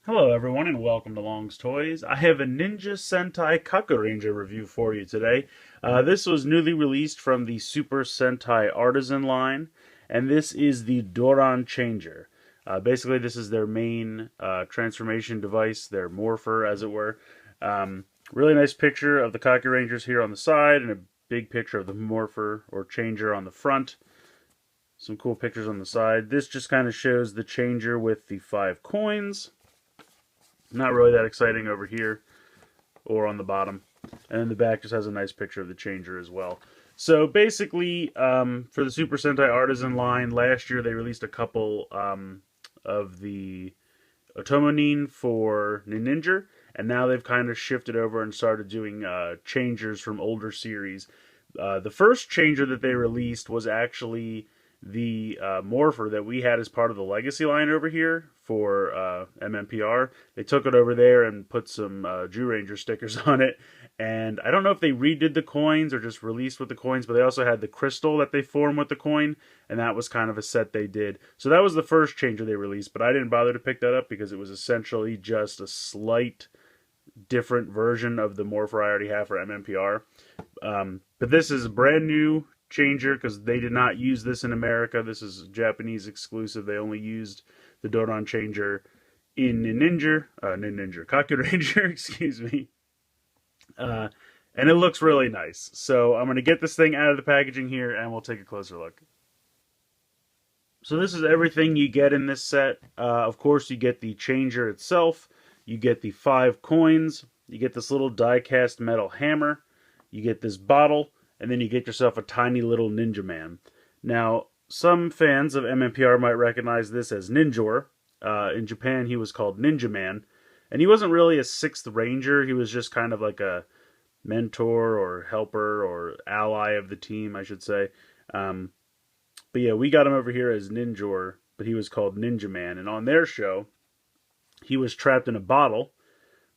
Hello everyone and welcome to Long's Toys. I have a Ninja Sentai Kakuranger review for you today. This was newly released from the Super Sentai Artisan line, and this is the Doron Changer. Basically, this is their main transformation device, their morpher, as it were. Really nice picture of the Kakurangers here on the side, and a big picture of the morpher or changer on the front. Some cool pictures on the side. This just kind of shows the changer with the 5 coins. Not really that exciting over here or on the bottom. And then the back just has a nice picture of the changer as well. So basically, for the Super Sentai Artisan line, last year they released a couple of the Otomonin for Ninja, and now they've kind of shifted over and started doing changers from older series. The first changer that they released was actually the morpher that we had as part of the Legacy line over here for MMPR. They took it over there and put some Jew Ranger stickers on it. And I don't know if they redid the coins or just released with the coins, but they also had the crystal that they form with the coin, and that was kind of a set they did. So that was the first changer they released, but I didn't bother to pick that up because it was essentially just a slight different version of the morpher I already have for MMPR. But this is a brand new changer because they did not use this in America. This is Japanese exclusive. They only used the Doron changer in Kakuranger, excuse me. And it looks really nice. So I'm going to get this thing out of the packaging here and we'll take a closer look. So this is everything you get in this set. Of course, you get the changer itself. You get the 5 coins. You get this little die-cast metal hammer. You get this bottle. And then you get yourself a tiny little Ninja Man. Now, some fans of MMPR might recognize this as Ninjor. In Japan, he was called Ninja Man. And he wasn't really a 6th Ranger. He was just kind of like a mentor or helper or ally of the team, I should say. But yeah, we got him over here as Ninjor, but he was called Ninja Man. And on their show, he was trapped in a bottle,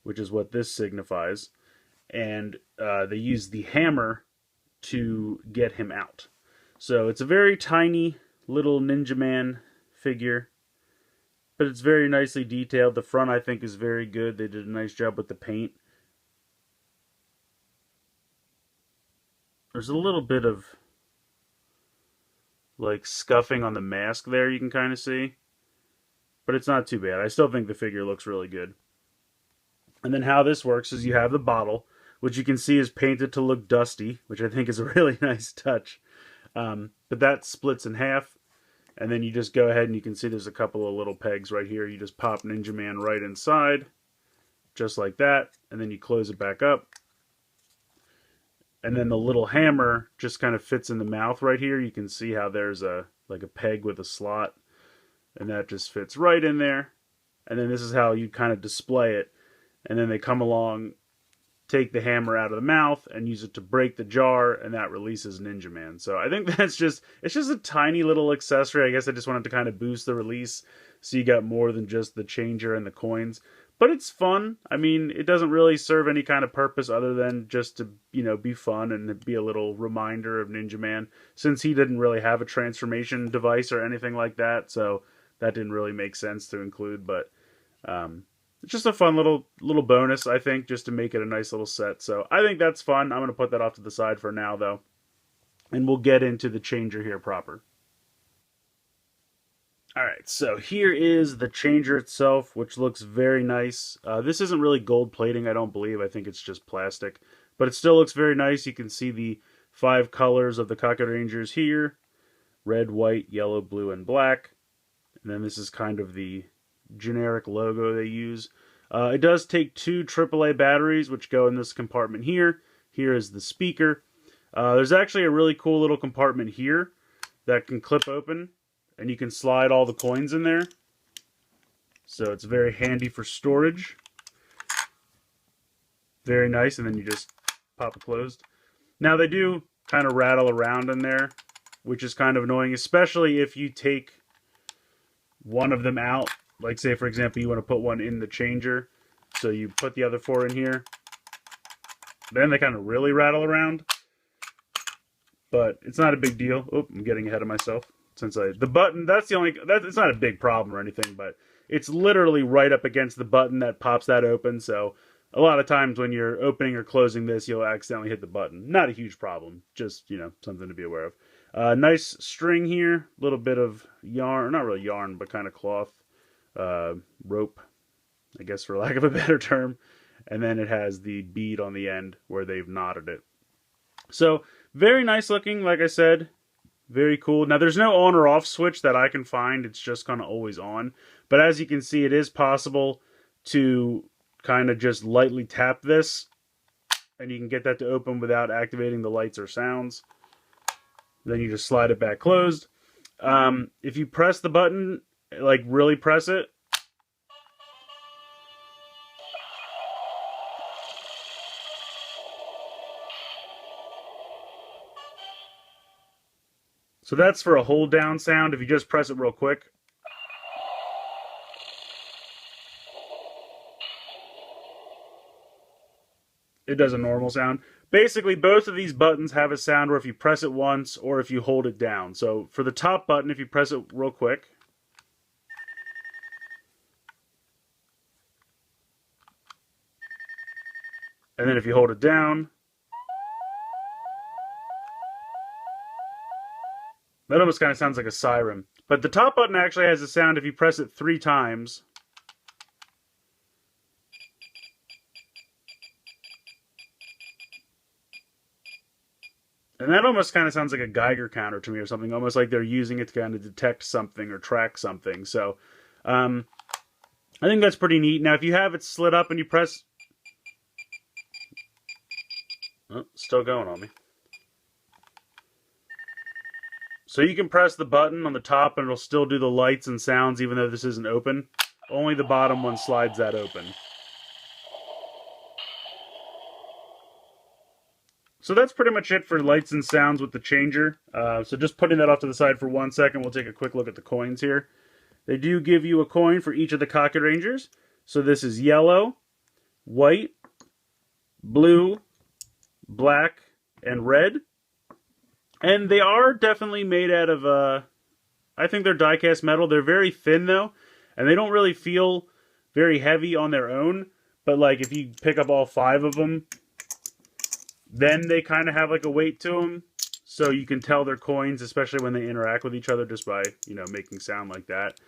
which is what this signifies. And they used the hammer to get him out. So it's a very tiny little Ninja Man figure, but it's very nicely detailed. The front, I think, is very good. They did a nice job with the paint. There's a little bit of like scuffing on the mask there, you can kind of see, but it's not too bad. I still think the figure looks really good. And then how this works is you have the bottle, which you can see is painted to look dusty, which I think is a really nice touch. But that splits in half, and then you just go ahead and you can see there's a couple of little pegs right here. You just pop Ninja Man right inside, just like that, and then you close it back up. And then the little hammer just kind of fits in the mouth right here. You can see how there's like a peg with a slot, and that just fits right in there. And then this is how you kind of display it. And then they come along, take the hammer out of the mouth and use it to break the jar, and that releases Ninja Man. So I think it's just a tiny little accessory. I guess I just wanted to kind of boost the release so you got more than just the changer and the coins. But it's fun. I mean, it doesn't really serve any kind of purpose other than just to, be fun and be a little reminder of Ninja Man, since he didn't really have a transformation device or anything like that. So that didn't really make sense to include, but it's just a fun little bonus, I think, just to make it a nice little set. So I think that's fun. I'm going to put that off to the side for now, though. And we'll get into the changer here proper. Alright, so here is the changer itself, which looks very nice. This isn't really gold plating, I don't believe. I think it's just plastic. But it still looks very nice. You can see the 5 colors of the Kakurangers here. Red, white, yellow, blue, and black. And then this is kind of the generic logo they use. It does take 2 AAA batteries, which go in this compartment here. Here is the speaker. There's actually a really cool little compartment here that can clip open, and you can slide all the coins in there. So it's very handy for storage. Very nice, and then you just pop it closed. Now they do kind of rattle around in there, which is kind of annoying, especially if you take one of them out. Like, say, for example, you want to put one in the changer. So you put the other 4 in here. Then they kind of really rattle around. But it's not a big deal. Oh, I'm getting ahead of myself. It's since the button, it's not a big problem or anything, but it's literally right up against the button that pops that open. So a lot of times when you're opening or closing this, you'll accidentally hit the button. Not a huge problem, just, something to be aware of. Nice string here, a little bit of yarn, not really yarn, but kind of cloth, rope, I guess for lack of a better term. And then it has the bead on the end where they've knotted it. So very nice looking, like I said, very cool. Now there's no on or off switch that I can find, it's just kind of always on. But as you can see, it is possible to kind of just lightly tap this, and you can get that to open without activating the lights or sounds. Then you just slide it back closed. If you press the button, like really press it, so that's for a hold down sound. If you just press it real quick, it does a normal sound. Basically, both of these buttons have a sound where if you press it once or if you hold it down. So for the top button, if you press it real quick, and then if you hold it down, that almost kind of sounds like a siren. But the top button actually has a sound if you press it 3 times. And that almost kind of sounds like a Geiger counter to me or something, almost like they're using it to kind of detect something or track something. So I think that's pretty neat. Now, if you have it slid up and you press... Oh, still going on me. So you can press the button on the top and it'll still do the lights and sounds even though this isn't open. Only the bottom one slides that open. So that's pretty much it for lights and sounds with the changer. So just putting that off to the side for 1 second, we'll take a quick look at the coins here. They do give you a coin for each of the Kakurangers. So this is yellow, white, blue, black, and red. And they are definitely made out of, I think they're die-cast metal. They're very thin though, and they don't really feel very heavy on their own. But like if you pick up all 5 of them, then they kind of have like a weight to them, so you can tell they're coins, especially when they interact with each other just by, making sound like that.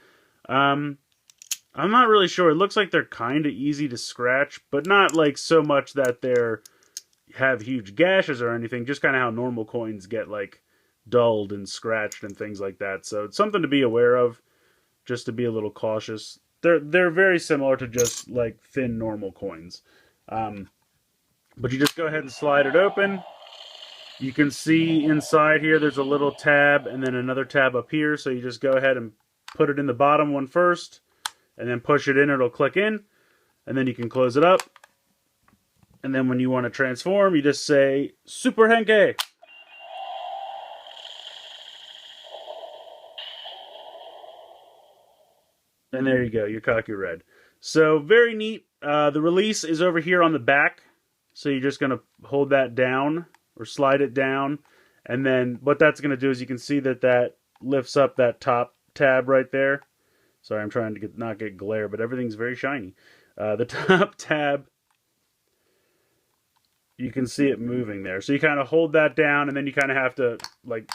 I'm not really sure. It looks like they're kind of easy to scratch, but not like so much that they're have huge gashes or anything, just kind of how normal coins get like dulled and scratched and things like that. So it's something to be aware of, just to be a little cautious. They're very similar to just like thin normal coins. But you just go ahead and slide it open. You can see inside here there's a little tab and then another tab up here. So you just go ahead and put it in the bottom one first and then push it in, it'll click in. And then you can close it up. And then when you want to transform, you just say Super Henkei. And there you go, your Kaku Red. So very neat. The release is over here on the back. So you're just going to hold that down or slide it down. And then what that's going to do is you can see that that lifts up that top tab right there. Sorry, I'm trying to not get glare, but everything's very shiny. The top tab, you can see it moving there. So you kind of hold that down and then you kind of have to, like,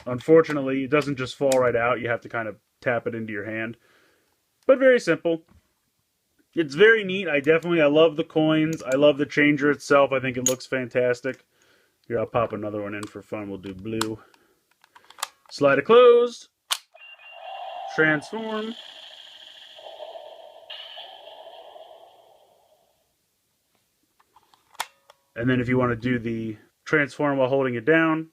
unfortunately, it doesn't just fall right out. You have to kind of tap it into your hand. But very simple. It's very neat. I love the coins. I love the changer itself. I think it looks fantastic. Here, I'll pop another one in for fun. We'll do blue. Slide it closed. Transform. And then if you want to do the transform while holding it down,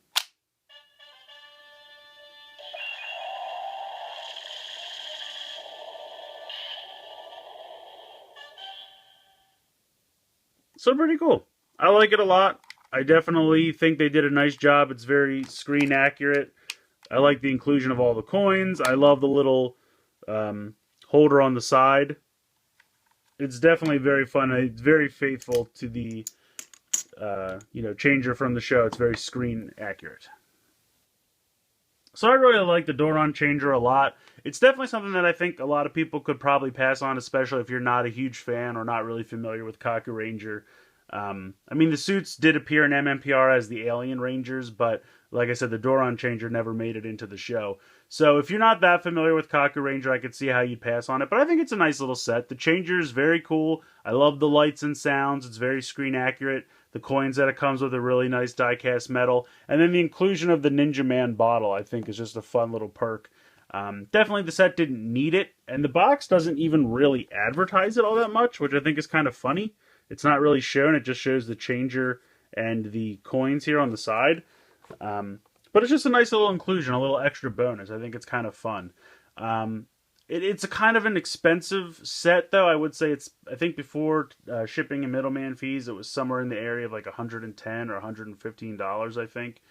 so pretty cool. I like it a lot. I definitely think they did a nice job. It's very screen accurate. I like the inclusion of all the coins. I love the little holder on the side. It's definitely very fun. It's very faithful to the changer from the show. It's very screen accurate. So I really like the Doron changer a lot. It's definitely something that I think a lot of people could probably pass on, especially if you're not a huge fan or not really familiar with Kakuranger. I mean, the suits did appear in MMPR as the Alien Rangers, but like I said, the Doron changer never made it into the show. So if you're not that familiar with Kakuranger, I could see how you'd pass on it. But I think it's a nice little set. The changer is very cool. I love the lights and sounds. It's very screen accurate. The coins that it comes with are really nice die-cast metal. And then the inclusion of the Ninja Man bottle, I think, is just a fun little perk. Definitely the set didn't need it. And the box doesn't even really advertise it all that much, which I think is kind of funny. It's not really shown. It just shows the changer and the coins here on the side. But it's just a nice little inclusion, a little extra bonus. I think it's kind of fun. It's a kind of an expensive set, though. I would say I think before shipping and middleman fees, it was somewhere in the area of like $110 or $115, I think.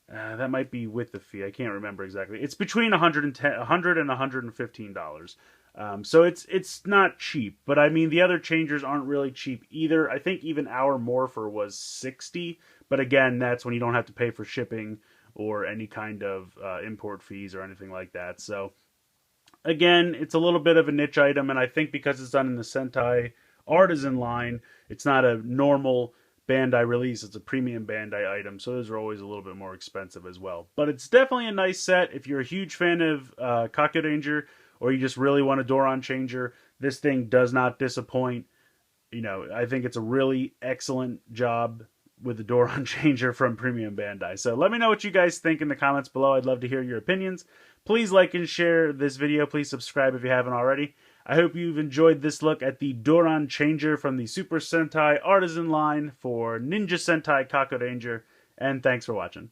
That might be with the fee. I can't remember exactly. It's between $100 and $115. So it's not cheap, but I mean the other changers aren't really cheap either. I think even our Morpher was $60, but again, that's when you don't have to pay for shipping or any kind of import fees or anything like that. So again, it's a little bit of a niche item, and I think because it's done in the Sentai Artisan line, it's not a normal Bandai release. It's a premium Bandai item, so those are always a little bit more expensive as well. But it's definitely a nice set. If you're a huge fan of Kakuranger, or you just really want a Doron changer, this thing does not disappoint. You know, I think it's a really excellent job with the Doron changer from Premium Bandai. So let me know what you guys think in the comments below. I'd love to hear your opinions. Please like and share this video. Please subscribe if you haven't already. I hope you've enjoyed this look at the Doron changer from the Super Sentai Artisan line for Ninja Sentai Kakuranger, and thanks for watching.